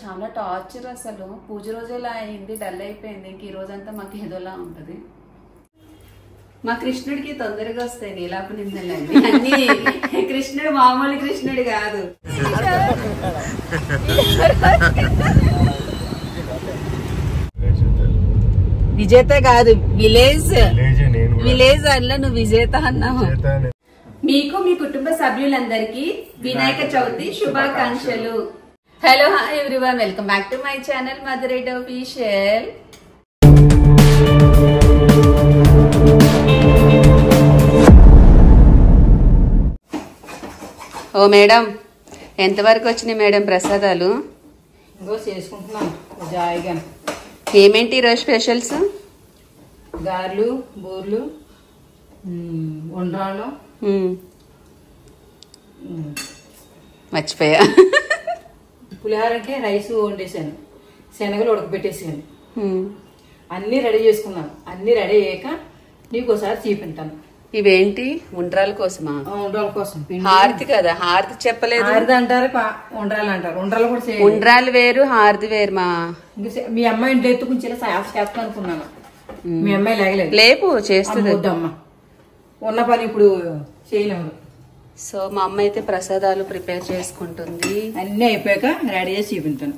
చాలా టార్చర్ అసలు. పూజ రోజేలా అయింది, డల్ అయిపోయింది. ఇంక ఈ రోజంతా మాకు ఏదోలా ఉంటది. మా కృష్ణుడికి తొందరగా వస్తాయి నీలాప నిందలండి అన్ని. కృష్ణుడు మామూలు కృష్ణుడు కాదు. విజేత కాదు, విలేజ్ అట్లా నువ్వు విజేత అన్నావు. మీకు మీ కుటుంబ సభ్యులందరికీ వినాయక చవితి శుభాకాంక్షలు. Hello hi everyone, welcome back to my channel మధురైట్ ఆఫీషియల్. ఓ మేడం, ఎంతవరకు వచ్చినాయి మేడం ప్రసాదాలు? చేసుకుంటున్నాం జాయిగా. ఏమేంటి ఈరోజు స్పెషల్స్? గారెలు, బూర్లు, ఉండ్రాళ్ళు. మర్చిపోయా. పులిహోరకి రైస్ వండేసాను, శనగలు ఉడకబెట్టేసాను. అన్ని రెడీ చేసుకున్నాను. అన్ని రెడీ అయ్యాక నీకు ఒకసారి చూపింటాను. ఇవేంటి ఉండ్రాల కోసమా? ఉండ్రాల కోసం. హారతి కదా, హారతి చెప్పలేదు. హారతి అంటారు, ఉండ్రాలు అంటారు. ఉండ్రాలు కూడా చేయాలి. ఉండ్రాలు వేరు, హారతి వేరు. మా మీ అమ్మాయి ఇంట్లో ఎత్తు కొంచెం చేస్తాను అనుకున్నాను. మీ అమ్మాయి లేగలేదు. లేపు చేస్తుంది అమ్మ. ఉన్న పని ఇప్పుడు చేయలేము. సో మా అమ్మ అయితే ప్రసాదాలు ప్రిపేర్ చేసుకుంటుంది. అన్ని అయిపోయాక రెడీ చేసి చూపించాను.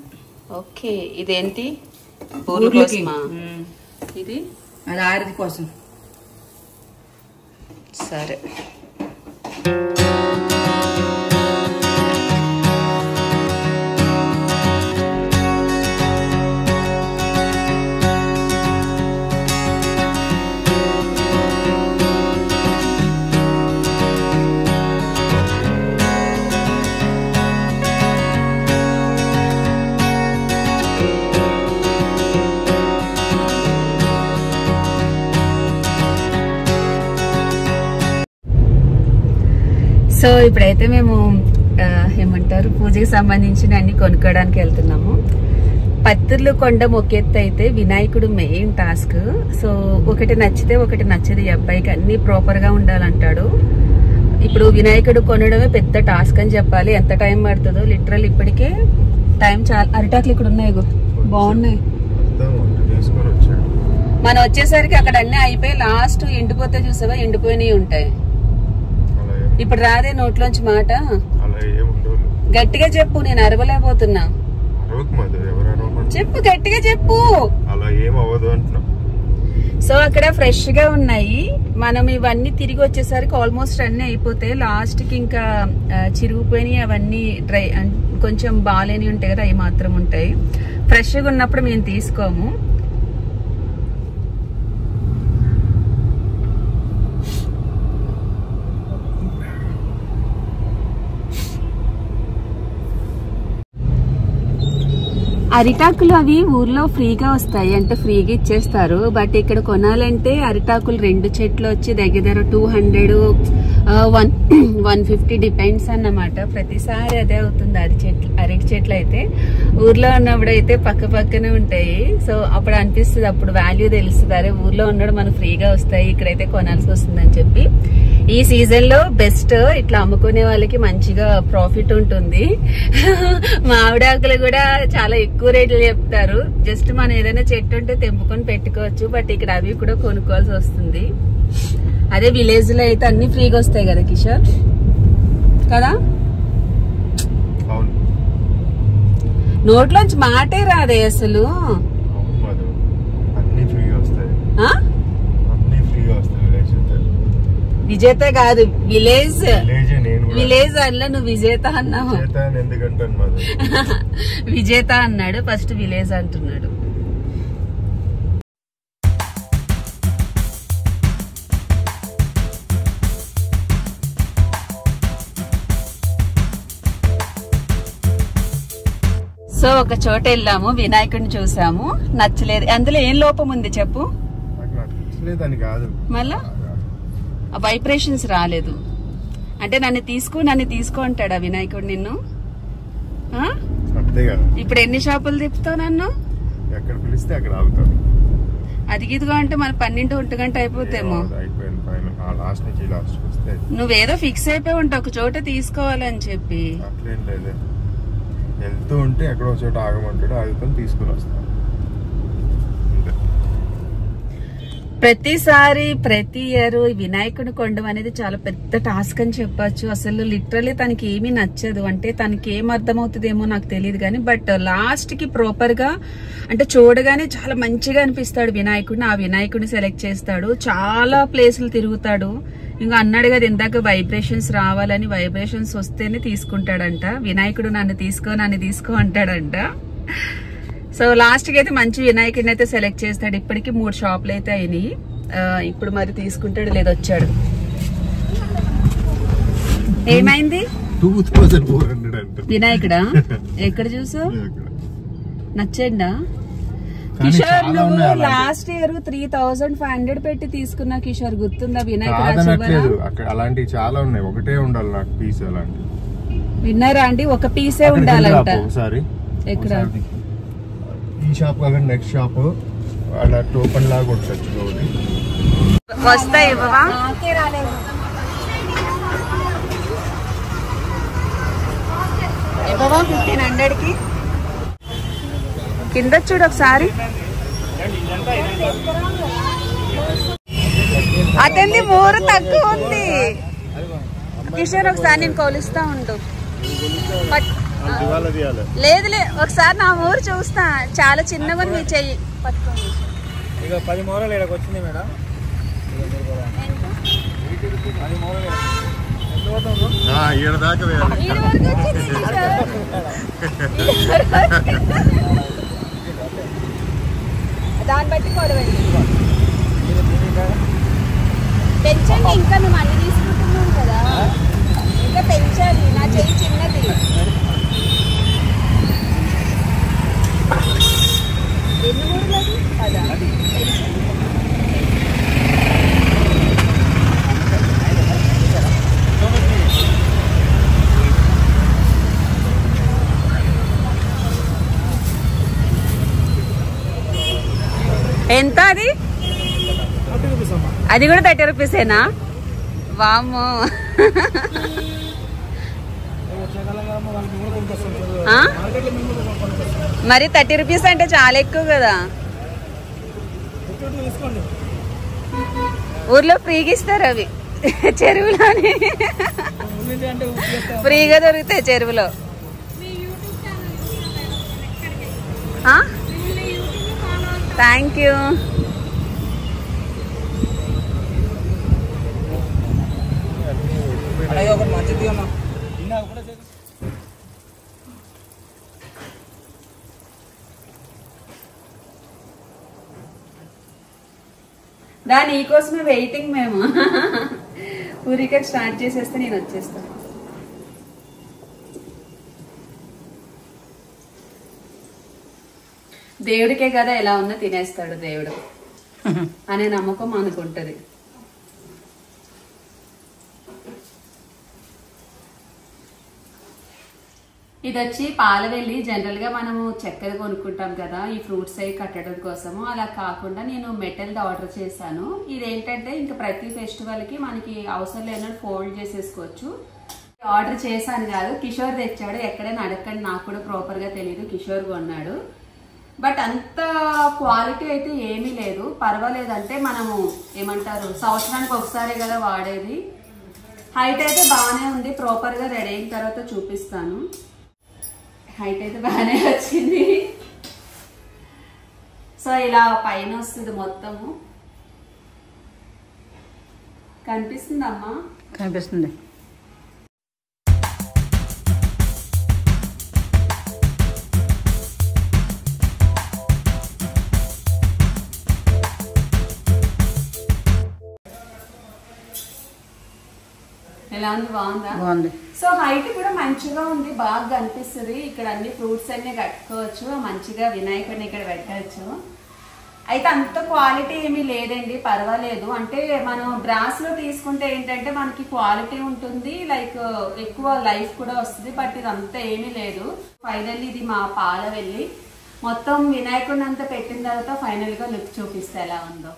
ఓకే, ఇదేంటి? బూర్ల కోసమా? ఇది అది హారతి కోసం. సరే. సో ఇప్పుడైతే మేము ఏమంటారు పూజకి సంబంధించిన అన్ని కొనుక్కోవడానికి వెళ్తున్నాము. పత్తిర్లు కొండ మొక్కెత్తి అయితే వినాయకుడు మెయిన్ టాస్క్. సో ఒకటి నచ్చితే ఒకటి నచ్చదు. ఈ అబ్బాయికి అన్ని ప్రాపర్ గా ఉండాలంటాడు. ఇప్పుడు వినాయకుడు కొనడమే పెద్ద టాస్క్ అని చెప్పాలి. ఎంత టైం పడుతుందో లిటరల్. ఇప్పటికే టైం చాలా. అరిటాకులు ఇక్కడ ఉన్నాయి, బాగున్నాయి. మనం వచ్చేసరికి అక్కడ అన్ని అయిపోయి లాస్ట్ ఎండిపోతే చూసావా, ఎండిపోయినవి ఉంటాయి. ఇప్పుడు రాదే నోట్లోంచి మాట. గట్టిగా చెప్పు, నేను అరవలేకపోతున్నా. చెప్పు, గట్టిగా చెప్పు. సో అక్కడ ఫ్రెష్ గా ఉన్నాయి. మనం ఇవన్నీ తిరిగి వచ్చేసరికి ఆల్మోస్ట్ అన్ని అయిపోతాయి. లాస్ట్ కి ఇంకా చిరిగిపోయినాయి అవన్నీ, డ్రై కొంచెం బాగాలేని ఉంటాయి కదా, అవి మాత్రం ఉంటాయి. ఫ్రెష్ గా ఉన్నప్పుడు మేము తీసుకోము. అరిటాకులు అవి ఊర్లో ఫ్రీగా వస్తాయి, అంటే ఫ్రీగా ఇచ్చేస్తారు. బట్ ఇక్కడ కొనాలంటే అరిటాకులు 2 చెట్లు వచ్చి దగ్గర 200, 150 డిపెండ్స్ అన్నమాట. ప్రతిసారి అదే అవుతుంది. అరటి చెట్లు అయితే ఊర్లో ఉన్నప్పుడు అయితే పక్క పక్కనే ఉంటాయి. సో అప్పుడు అనిపిస్తుంది, అప్పుడు వాల్యూ తెలుస్తుంది. అరే ఊర్లో ఉన్నాడు మనకు ఫ్రీగా వస్తాయి, ఇక్కడైతే కొనాల్సి వస్తుంది అని చెప్పి. ఈ సీజన్ లో బెస్ట్. ఇట్లా అమ్ముకునే వాళ్ళకి మంచిగా ప్రాఫిట్ ఉంటుంది. మామిడాకులు కూడా చాలా ఎక్కువ రేట్లు చెప్తారు. జస్ట్ మనం ఏదైనా చెట్టు ఉంటే తెంపుకొని పెట్టుకోవచ్చు. బట్ ఇక్కడ అవి కూడా కొనుక్కోవాల్సి వస్తుంది. అదే విలేజ్ లో అయితే అన్ని ఫ్రీగా వస్తాయి కదా కిషోర్, కదా? నోట్లోంచి మాటే రాదే అసలు. విజేత కాదు, విలేజ్ అట్లా నువ్వు విజేత అన్నావు. విజేత అన్నాడు, ఫస్ట్ విలేజ్ అంటున్నాడు. సో ఒక చోట వెళ్ళాము, వినాయకుడిని చూసాము, నచ్చలేదు. అందులో ఏం లోపం ఉంది చెప్పు. మళ్ళా వైబ్రేషన్స్ రాలేదు అంటే నన్ను తీసుకో అంటాడా వినాయకుడు నిన్ను? ఇప్పుడు ఎన్ని షాపులు తిప్పుతావు నన్ను? అది ఇదిగో అంటే మన 12-1 గంట అయిపోతేమో. నువ్వేదో ఫిక్స్ అయిపోయి ఉంటావు ఒక చోట తీసుకోవాలని చెప్పి. వెళ్తూ ఉంటే ఎక్కడో చోట ఆగమంటాడు, ఆగుతాం, తీసుకుని వస్తాం. ప్రతిసారి ప్రతి ఇయర్ వినాయకుడిని కొండం అనేది చాలా పెద్ద టాస్క్ అని చెప్పొచ్చు. అసలు లిటరలీ తనకి ఏమీ నచ్చదు. అంటే తనకి ఏం అర్థమవుతుందేమో నాకు తెలియదు కానీ, బట్ లాస్ట్ కి ప్రాపర్ గా అంటే చూడగానే చాలా మంచిగా అనిపిస్తాడు వినాయకుడిని. ఆ వినాయకుడిని సెలెక్ట్ చేస్తాడు, చాలా ప్లేసులు తిరుగుతాడు. ఇంకా అన్నాడు కదా ఇందాక వైబ్రేషన్స్ రావాలని, వైబ్రేషన్స్ వస్తేనే తీసుకుంటాడంట. వినాయకుడు నన్ను తీసుకో అంటాడంట. సో లాస్ట్ కి అయితే మంచి వినాయకుడిని అయితే సెలెక్ట్ చేస్తాడు. ఇప్పటికి 3 షాపులు అయితే అయినాయి. ఇప్పుడు మరి తీసుకుంటాడు లేదు. వచ్చాడు. ఏమైంది? 2400 అంటే వినాయకుడా? ఎక్కడ చూసు నచ్చండా? కిషోర్ నువ్వు లాస్ట్ ఇయర్ 3500 పెట్టి తీసుకున్నా కిషోర్, గుర్తుందా? వినాయకుడు అక్కడ అలాంటివి చాలా ఉన్నాయి. ఒకటే ఉండాలి నాకు పీస్. అలాంటి విన్నారా అండి? ఒక పీసే ఉండాలంట. ఒకసారి ఎక్కడ? ఈ షాప్ కాకుండా నెక్స్ట్ షాప్ అలా టోపన్ లాగా కొట్టచ్చు. వస్తాయి ఇవ్వవా? 1500 కి కింద చూడు ఒకసారి. అతన్ని ఊరు తక్కువ ఉంది కిషోర్. ఒకసారి నేను కొలుస్తా ఉండు. లేదులే ఒకసారి నా ఊరు చూస్తా. చాలా చిన్నగా మీ చెయ్యి పట్టుకోండి. 10 మూరలు ఇక్కడికి వచ్చింది మేడం. దాన్ని బట్టి కొలవండి, పెంచండి. ఇంకా నువ్వు అన్ని తీసుకుంటున్నావు కదా, ఇంకా పెంచాలి. నా చెయ్యి చిన్నది. ఎన్ని మూరలు? అదా ఎంత? అది కూడా 30 రూపీసేనా? వామ్మో. మరి 30 రూపీస్ అంటే చాలా ఎక్కువ కదా. ఊర్లో ఫ్రీగా ఇస్తారు అవి, చెరువులోని ఫ్రీగా దొరుకుతాయి చెరువులో. Thank you. నీకోసమే వెయిటింగ్ మేము. పూరిక స్టార్ట్ చేసేస్తే నేను వచ్చేస్తాను. దేవుడికే కదా ఎలా ఉన్నా తినేస్తాడు దేవుడు అనే నమ్మకం అనుకుంటది. ఇది వచ్చి పాలవెల్లి. జనరల్ గా మనము చక్కెర కొనుక్కుంటాం కదా ఈ ఫ్రూట్స్ అవి కట్టడం కోసము. అలా కాకుండా నేను మెటల్ది ఆర్డర్ చేశాను. ఇదేంటంటే ఇంకా ప్రతి ఫెస్టివల్ కి మనకి అవసరం లేనట్టు ఫోల్డ్ చేసేసుకోవచ్చు. ఆర్డర్ చేశాను కాదు, కిషోర్ తెచ్చాడు. ఎక్కడైనా అడగండి, నాకు కూడా ప్రాపర్ గా తెలియదు. కిషోర్ కొన్నాడు. బట్ అంత క్వాలిటీ అయితే ఏమీ లేదు, పర్వాలేదు. అంటే మనము ఏమంటారు సంవత్సరానికి ఒకసారి కదా వాడేది. హైట్ అయితే బాగానే ఉంది. ప్రాపర్ గా రెడీ అయిన తర్వాత చూపిస్తాను. హైట్ అయితే బాగానే వచ్చింది. సో ఇలా పైన వస్తుంది మొత్తము. కనిపిస్తుందమ్మా? కనిపిస్తుంది. ఎలా ఉంది? బాగుందా? బాగుంది. సో హైట్ కూడా మంచిగా ఉంది, బాగా కనిపిస్తుంది. ఇక్కడ అన్ని ఫ్రూట్స్ అన్ని కట్టుకోవచ్చు, మంచిగా వినాయకుడిని ఇక్కడ పెట్టచ్చు. అయితే అంత క్వాలిటీ ఏమీ లేదండి, పర్వాలేదు. అంటే మనం బ్రాస్ లో తీసుకుంటే ఏంటంటే మనకి క్వాలిటీ ఉంటుంది, లైక్ ఎక్కువ లైఫ్ కూడా వస్తుంది. బట్ ఇది అంతా ఏమీ లేదు. ఫైనల్లీ ఇది మా పాలవెల్లి. మొత్తం వినాయకుడిని అంతా పెట్టిన తర్వాత ఫైనల్ గా లుక్ చూపిస్తే ఎలా ఉందో.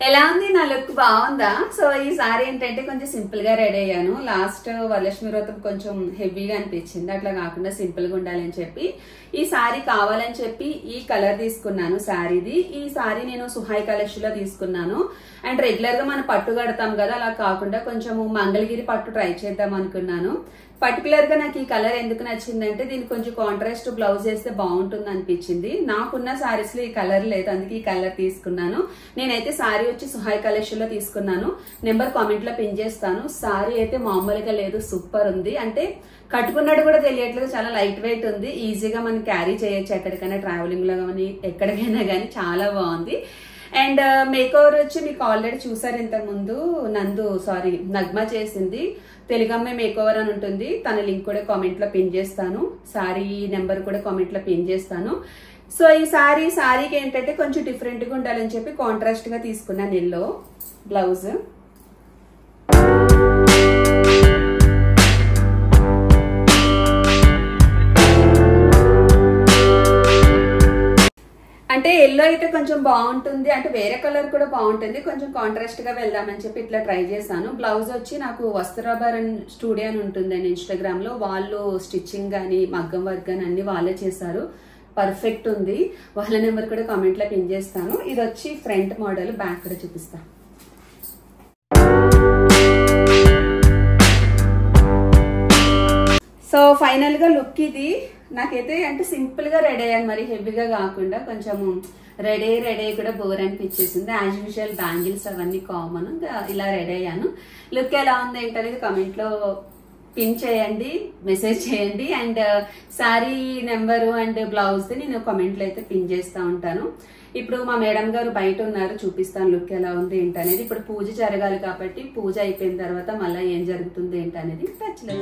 ఎలా ఉంది నా లుక్ బాగుందా? సో ఈసారి ఏంటంటే కొంచెం సింపుల్ గా రెడీ అయ్యాను. లాస్ట్ వరలక్ష్మి వ్రతం కొంచెం హెవీగా అనిపించింది, అట్లా కాకుండా సింపుల్ గా ఉండాలని చెప్పి ఈ సారీ కావాలని చెప్పి ఈ కలర్ తీసుకున్నాను శారీది. ఈ సారీ నేను సుహాయ్ కలెక్షన్ లో తీసుకున్నాను. అండ్ రెగ్యులర్ గా మనం పట్టు కడతాం కదా, అలా కాకుండా కొంచెం మంగళగిరి పట్టు ట్రై చేద్దాం అనుకున్నాను. పర్టికులర్ గా నాకు ఈ కలర్ ఎందుకు నచ్చిందంటే దీనికి కొంచెం కాంట్రాస్ట్ బ్లౌజ్ వేస్తే బాగుంటుంది అనిపించింది. నాకున్న సారీస్ లో ఈ కలర్ లేదు, అందుకే ఈ కలర్ తీసుకున్నాను. నేనైతే సారీ వచ్చి సుహాయ్ కలెక్షన్ లో తీసుకున్నాను. నెంబర్ కామెంట్ లో పిన్ చేస్తాను. సారీ అయితే మామూలుగా లేదు, సూపర్ ఉంది. అంటే కట్టుకున్నట్టు కూడా తెలియట్లేదు, చాలా లైట్ వెయిట్ ఉంది. ఈజీగా మనం క్యారీ చేయొచ్చు ఎక్కడికైనా, ట్రావెలింగ్ లో కానీ ఎక్కడికైనా కానీ చాలా బాగుంది. అండ్ మేకోవర్ వచ్చి మీకు ఆల్రెడీ చూసారు ఇంతకు ముందు, నగ్మా చేసింది. తెలుగమ్మే మేకోవర్ అని ఉంటుంది, తన లింక్ కూడా కామెంట్ లో పిన్ చేస్తాను. సారీ నెంబర్ కూడా కామెంట్ లో పిన్ చేస్తాను. సో ఈ సారీకి ఏంటంటే కొంచెం డిఫరెంట్ గా ఉండాలని చెప్పి కాంట్రాస్ట్ గా తీసుకున్నాను ఎల్లో బ్లౌజ్. అంటే ఎల్లో అయితే కొంచెం బాగుంటుంది, అంటే వేరే కలర్ కూడా బాగుంటుంది, కొంచెం కాంట్రాస్ట్ గా వెళ్దామని చెప్పి ఇట్లా ట్రై చేశాను. బ్లౌజ్ వచ్చి నాకు వస్త్రాభరణ్ స్టూడియో అని ఉంటుందండి ఇన్స్టాగ్రామ్ లో, వాళ్ళు స్టిచ్చింగ్ గానీ మగ్గం వర్క్ గానీ అన్ని వాళ్ళే చేశారు, పర్ఫెక్ట్ ఉంది. వాళ్ళ నెంబర్ కూడా కామెంట్ లో పిన్ చేస్తాను. ఇది వచ్చి ఫ్రంట్ మోడల్, బ్యాక్ కూడా చూపిస్తా. సో ఫైనల్ గా లుక్ ఇది. నాకైతే అంటే సింపుల్ గా రెడీ అయ్యాను, మరి హెవీగా కాకుండా. కొంచెం రెడీ కూడా బోర్ అనిపించేసింది. యాజ్ యూజువల్ బ్యాంగిల్స్ అవన్నీ కామన్, ఇలా రెడీ అయ్యాను. లుక్ ఎలా ఉంది ఏంటనేది కామెంట్ లో పిన్ చేయండి, మెసేజ్ చేయండి. And sari number and blouse నేను కామెంట్ లో అయితే పిన్ చేస్తా ఉంటాను. ఇప్పుడు మా మేడం గారు బయట ఉన్నారు, చూపిస్తాను లుక్ ఎలా ఉంది ఏంటనేది. ఇప్పుడు పూజ జరగాలి కాబట్టి పూజ అయిపోయిన తర్వాత మళ్ళీ ఏం జరుగుతుంది ఏంటనేది టచ్ లో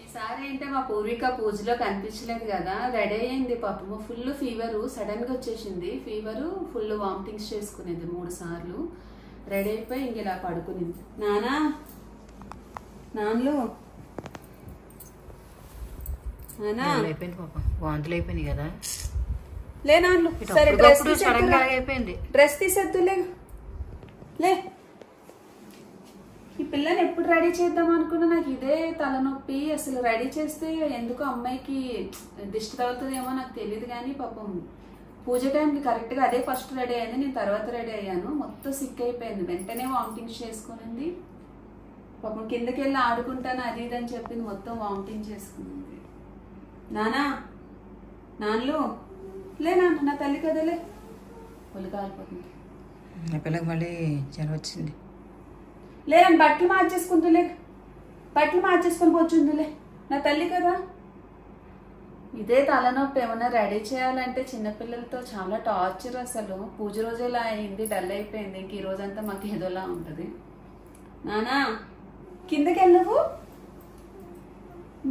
ఈసారి అంటే మా పూర్విక పూజలో కనిపించలేదు కదా, రెడీ అయింది పాపము. ఫుల్ ఫీవర్ సడన్ గా వచ్చేసింది. ఫీవర్ ఫుల్ వామిటింగ్స్ చేసుకునేది 3 సార్లు. రెడీ అయిపోయి ఇంక ఇలా పడుకునింది. నాన్నలు అయిపోయింది పాప, వాంతులు అయిపోయింది కదా. లే నాన్నలు, సరే డ్రెస్ తీసేద్దులే. లే, ఈ పిల్లని ఎప్పుడు రెడీ చేద్దాం అనుకున్నా నాకు ఇదే తలనొప్పి. అసలు రెడీ చేస్తే ఎందుకు అమ్మాయికి దిష్టి తగ్గుతుందేమో నాకు తెలియదు, కానీ పాపం పూజ టైంకి కరెక్ట్ గా అదే ఫస్ట్ రెడీ అయింది, నేను తర్వాత రెడీ అయ్యాను. మొత్తం సిక్ అయిపోయింది, వెంటనే వామిటింగ్స్ చేసుకునింది. పాపం కిందకి వెళ్ళి ఆడుకుంటాను అది ఇది అని చెప్పింది, మొత్తం వామిటింగ్ చేసుకునింది. నాన్నలు లే, నా తల్లి కదలే, ఒళ్ళు కాలిపోతుంది. నా పిల్లకి మళ్ళీ జ్వరం వచ్చింది. లేదండి, బట్టలు మార్చేసుకొని పోచుందిలే, నా తల్లి కదా. ఇదే తలనొప్పి. ఏమన్నా రెడీ చేయాలంటే చిన్నపిల్లలతో చాలా టార్చర్. అసలు పూజ రోజు ఇలా అయింది, డల్ అయిపోయింది. ఇంక ఈ రోజంతా మాకు ఏదోలా ఉంటుంది. నానా కిందకి వెళ్ళవు,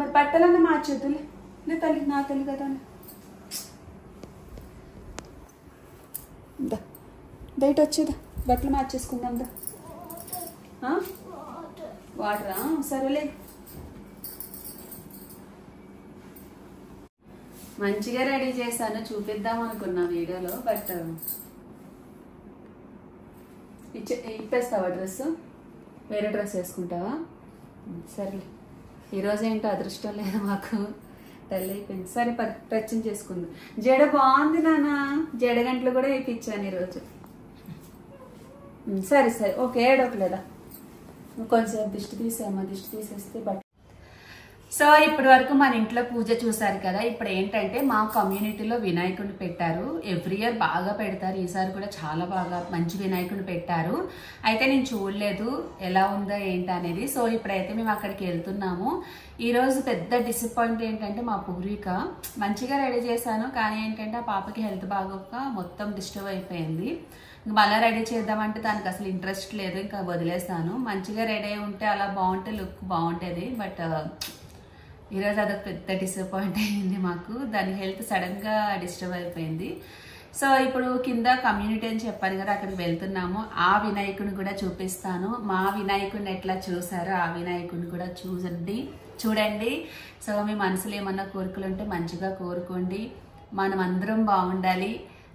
మరి బట్టలన్నా మార్చొద్దులే. లే తల్లి, నా తల్లి కదా. బయట వచ్చేదా, బట్టలు మార్చేసుకుందాం దా. వాటరా, సరేలే. మంచిగా రెడీ చేశాను, చూపిద్దాం అనుకున్నా వీడియోలో. బట్ ఇప్పేస్తావా డ్రెస్? వేరే డ్రెస్ వేసుకుంటావా? సరేలే, ఈరోజు ఏంటో అదృష్టం లేదు మాకు, తెల్ల అయిపోయింది. సరే టచింగ్ చేసుకుంది. జడ బాగుంది నాన్న, జడ గంటలు కూడా వేయించాను ఈరోజు. సరే సరే ఓకే, ఏడవట్లేదా? కొంచెం దిష్టి తీసేమ్మా, దిష్టి తీసేస్తే బట్. సో ఇప్పటి వరకు మన ఇంట్లో పూజ చూసారు కదా. ఇప్పుడు ఏంటంటే మా కమ్యూనిటీలో వినాయకుడిని పెట్టారు. ఎవ్రీ ఇయర్ బాగా పెడతారు, ఈసారి కూడా చాలా బాగా మంచి వినాయకుడిని పెట్టారు. అయితే నేను చూడలేదు ఎలా ఉందో ఏంటి అనేది. సో ఇప్పుడైతే మేము అక్కడికి వెళ్తున్నాము. ఈరోజు పెద్ద డిసప్పాయింట్ ఏంటంటే మా పూర్విక మంచిగా రెడీ చేశాను, కానీ ఏంటంటే ఆ పాపకి హెల్త్ బాగోక మొత్తం డిస్టర్బ్ అయిపోయింది. మళ్ళీ రెడీ చేద్దామంటే దానికి అసలు ఇంట్రెస్ట్ లేదు, ఇంకా వదిలేస్తాను. మంచిగా రెడీ అయి ఉంటే అలా బాగుంటే లుక్ బాగుంటుంది. బట్ ఈరోజు అదొక పెద్ద డిసప్పాయింట్ అయింది మాకు. దాని హెల్త్ సడన్గా డిస్టర్బ్ అయిపోయింది. సో ఇప్పుడు కింద కమ్యూనిటీ అని చెప్పాను కదా, అక్కడికి వెళ్తున్నాము. ఆ వినాయకుడిని కూడా చూపిస్తాను. మా వినాయకుడిని ఎట్లా చూసారో ఆ వినాయకుడిని కూడా చూడండి. సో మీ మనసులో ఏమన్నా కోరికలు ఉంటే మంచిగా కోరుకోండి. మనం అందరం బాగుండాలి.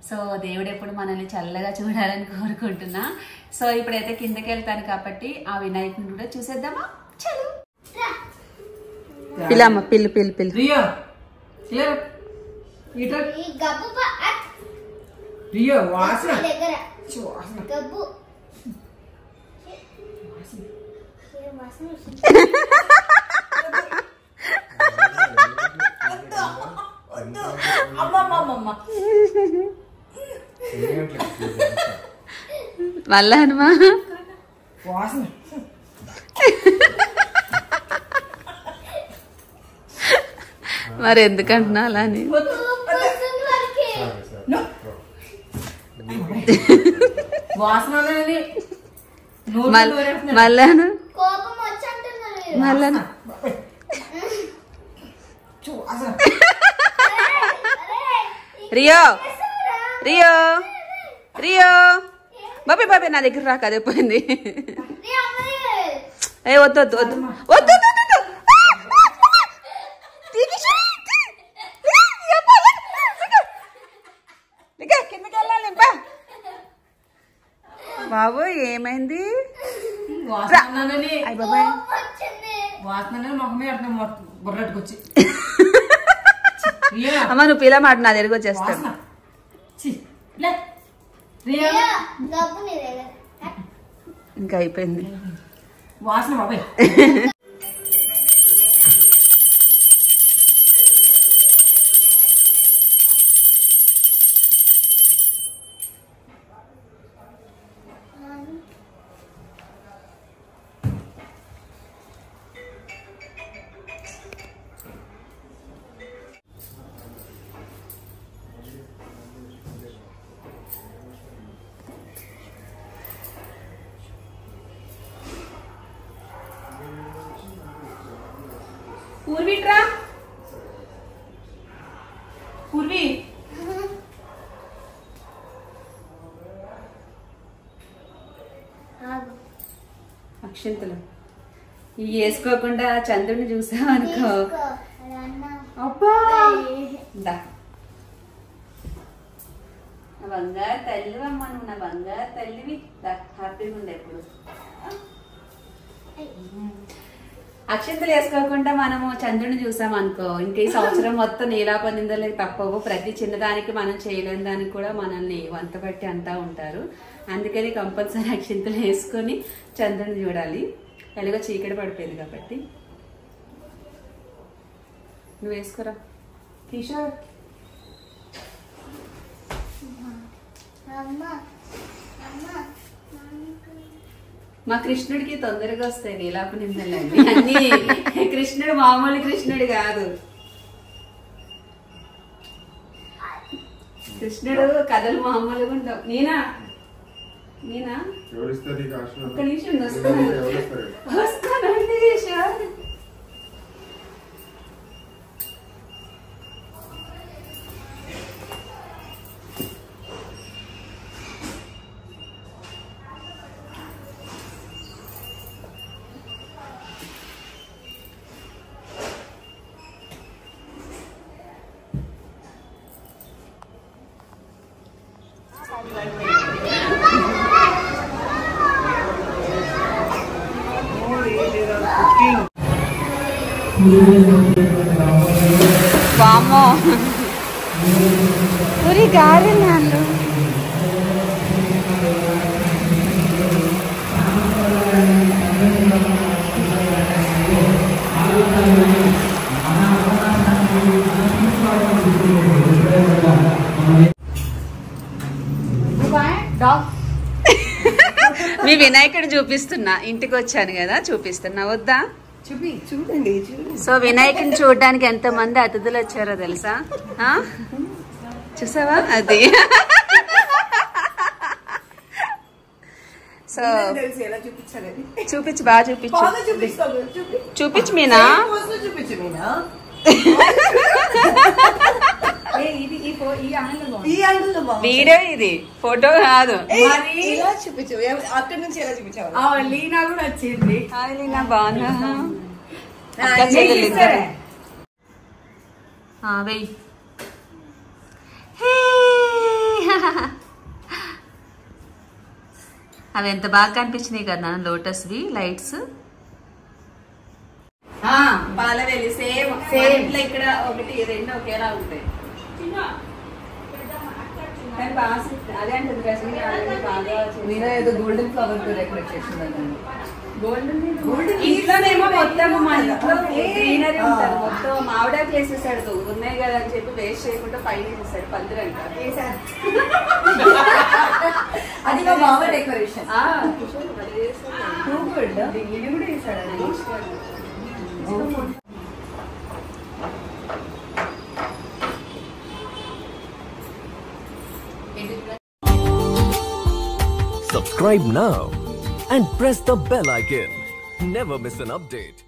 సో దేవుడు ఎప్పుడు మనల్ని చల్లగా చూడాలని కోరుకుంటున్నా. సో ఇప్పుడైతే కిందకి వెళ్తాను కాబట్టి ఆ వినాయకుడిని కూడా చూసేద్దామా? చలో పిల్లమ్మ, పిల్లు పిల్లు పిల్లు. రియో రియో వాసన గబ్బు మళ్ళా హనుమా వాసన మరి ఎందుకంటున్నా అలా అని? మళ్ళాను మళ్ళాను రియో రియో రియో బాబీ బాబీ నా దగ్గర రాక అదే పోయింది. ఏ వద్దు వద్దు వద్దు వద్దు కిందకి వెళ్ళాలి బాబు. ఏమైంది? బుర్రట్టుకొచ్చి అమ్మ నువ్వు పిల్ల మాట నా దగ్గరకు వచ్చేస్తాను. ఇంకా అయిపోయింది వాసన బాబాయ్. పూర్విట్రా పూర్వి అక్షంతలు ఇవి వేసుకోకుండా చంద్రుడిని చూసామనుకో అబ్బా నా బంగారు తల్లి అమ్మ, నువ్వు నా బంగారు తల్లివి. హ్యాపీగా ఉండే ఎప్పుడు. అక్షంతలు వేసుకోకుండా మనము చంద్రుని చూసామనుకో ఇంక ఈ సంవత్సరం మొత్తం నీలాపనిందలే తప్పవు. ప్రతి చిన్నదానికి మనం చేయలేని దానికి కూడా మనల్ని వంత పట్టి అంటా ఉంటారు. అందుకని కంపల్సరీ అక్షంతలు వేసుకొని చంద్రుని చూడాలి. ఎలాగో చీకటి పడిపోయింది కాబట్టి. నువ్వు వేసుకోరా కిషోర్. మా కృష్ణుడికి తొందరగా వస్తాయి నీలాప నిందలన్నీ. అన్ని కృష్ణుడు మామూలు కృష్ణుడు కాదు. కృష్ణుడు కథలు మామూలుగా ఉండవు. నేనా ఒక్క నిమిషం వస్తానండి. వామ్మో పూరి గాలి నాన్ను మీ వినాయకుడు చూపిస్తున్నా, ఇంటికి వచ్చాను కదా చూపిస్తున్నా, వద్దా? చూడండి. సో వినాయకుడిని చూడడానికి ఎంత మంది అతిథులు వచ్చారో తెలుసా? చూసావా అది? సో చూపించు, బాగా చూపించు మీనా. వీడియో ఇది, ఫోటో కాదు. అక్కడి నుంచి ఎలా చూపించావు? లీనా కూడా వచ్చింది. లీనా బాగున్నా? వెయ్యి. అవి ఎంత బాగా కనిపించినాయి కదా లోటస్వి లైట్స్. పాలవేలి సేమ్ ఇక్కడ 1 2 ఒకేలా ఉంటాయి. అదే అంటుంది నేను ఏదో గోల్డెన్ ఫ్లవర్ తో డెకరేట్ చేసిందండి. ఇంట్లోనేమో మొత్తం మా ఇంట్లో గ్రీనరీ ఉంటుంది, మొత్తం మామిడాకు వేసేసాడు. ఉన్నాయి కదా అని చెప్పి వేస్ట్ చేయకుండా పైన వేసేసాడు పందిరంట. అది బాగా డెకరేషన్. ఇది కూడా వేసాడు. Subscribe now and press the bell icon. Never miss an update.